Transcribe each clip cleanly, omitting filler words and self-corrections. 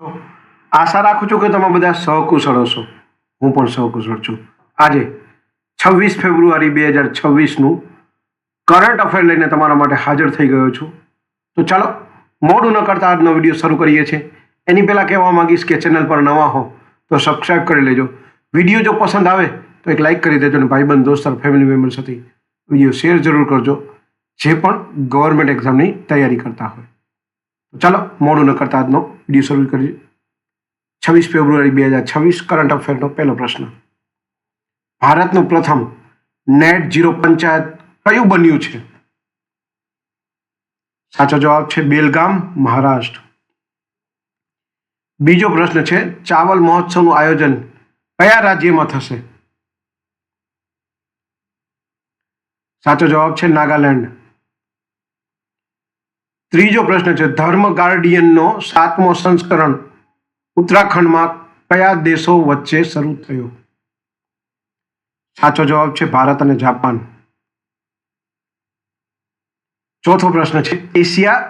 છો. આશા રાખું છું કે તમે બધા સહકુશળ હશો. હું પણ સહકુશળ છું. આજે 26 ફેબ્રુઆરી 2026નું કરંટ અફેર લઈને તમારા માટે હાજર થઈ ગયો છું. તો ચાલો મોડું ન કરતા આજનો વિડીયો શરૂ કરીએ છીએ. એની પહેલાં કહેવા માંગીશ કે ચેનલ પર નવા હો તો સબસ્ક્રાઈબ કરી લેજો. વિડીયો જો પસંદ આવે તો એક લાઇક કરી દેજો અને ભાઈબંધ દોસ્તર ફેમિલી મેમ્બર સાથે વિડીયો શેર જરૂર કરજો, જે પણ ગવર્મેન્ટ એક્ઝામની તૈયારી કરતા હોય. ચાલો મોડું ન કરતા આજનો વિડીયો શરૂ કરીએ. 26 ફેબ્રુઆરી 2026 કરંટ અફેરનો પહેલો પ્રશ્ન. ભારતનું પ્રથમ નેટ ઝીરો પંચાયત કયું બન્યું છે? સાચો જવાબ છે બેલગામ, મહારાષ્ટ્ર. બીજો પ્રશ્ન છે ચાવલ મહોત્સવનું આયોજન કયા રાજ્યમાં થશે? સાચો જવાબ છે નાગાલેન્ડ. ત્રીજો પ્રશ્ન છે ધર્મ ગાર્ડિયનનો 7મો સંસ્કરણ ઉત્તરાખંડમાં કયા દેશો વચ્ચે શરૂ થયો? સાચો જવાબ છે ભારત અને જાપાન. ચોથો પ્રશ્ન છે Asia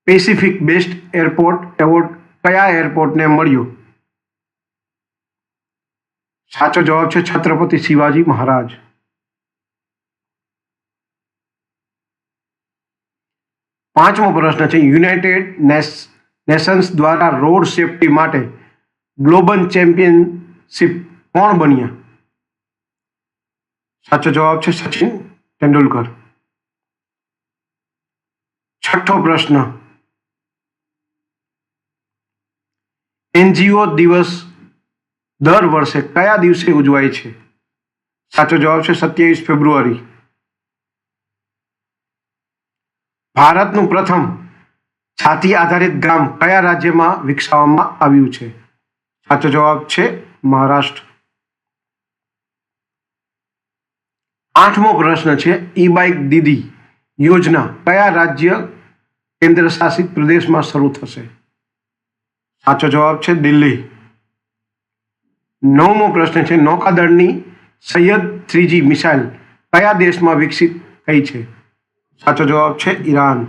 Pacific best airport award કયા એરપોર્ટને મળ્યો? સાચો જવાબ છે છત્રપતિ શિવાજી મહારાજ. પાંચમો પ્રશ્ન છે યુનાઇટેડ નેશન્સ દ્વારા રોડ સેફટી માટે ગ્લોબલ ચેમ્પિયનશિપ કોણ બન્યા? સાચો જવાબ છે સચિન તેંડુલકર. છઠ્ઠો પ્રશ્ન એનજીઓ દિવસ દર વર્ષે કયા દિવસે ઉજવાય છે? સાચો જવાબ છે 27 ફેબ્રુઆરી. ભારતનું પ્રથમ છાતી આધારિત ગામ કયા રાજ્યમાં વિકસાવવામાં આવ્યું છે? સાચો જવાબ છે મહારાષ્ટ્ર. આઠમો પ્રશ્ન છે ઈ બાઇક દીદી યોજના કયા રાજ્ય કેન્દ્ર શાસિત પ્રદેશમાં શરૂ થશે? સાચો જવાબ છે દિલ્હી. નવમો પ્રશ્ન છે નૌકાદળની સૈયદ 3G મિસાઇલ કયા દેશમાં વિકસિત થઈ છે? સાચો જવાબ છે ઈરાન.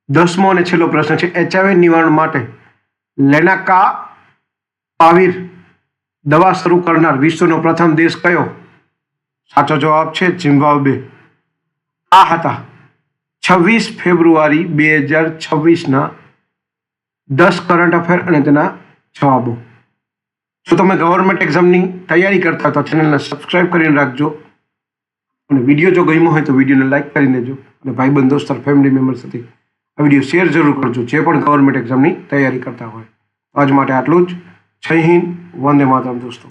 10મો અને છેલ્લો પ્રશ્ન છે HIV નિવારણ માટે લેનાકાપાવિર દવા શરૂ કરનાર વિશ્વનો પ્રથમ દેશ કયો? સાચો જવાબ છે ઝિમ્બાબ્વે. આ હતા 26 ફેબ્રુઆરી 2026ના 10 કરંટ અફેર અને તેના જવાબો. જો તમે ગવર્મેન્ટ એક્ઝામની તૈયારી કરતા તો ચેનલને સબસ્ક્રાઈબ કરીને રાખજો અને વિડીયો જો ગમ્યો હોય તો વિડીયોને લાઇક કરી દેજો અને ભાઈબંધ દોસ્તર ફેમિલી મેમ્બર સાથે આ વિડીયો શેર જરૂર કરજો, જે પણ ગવર્મેન્ટ એક્ઝામની તૈયારી કરતા હોય. આજ માટે આટલું જ. જય હિન્દ, વંદે માતરમ દોસ્તો.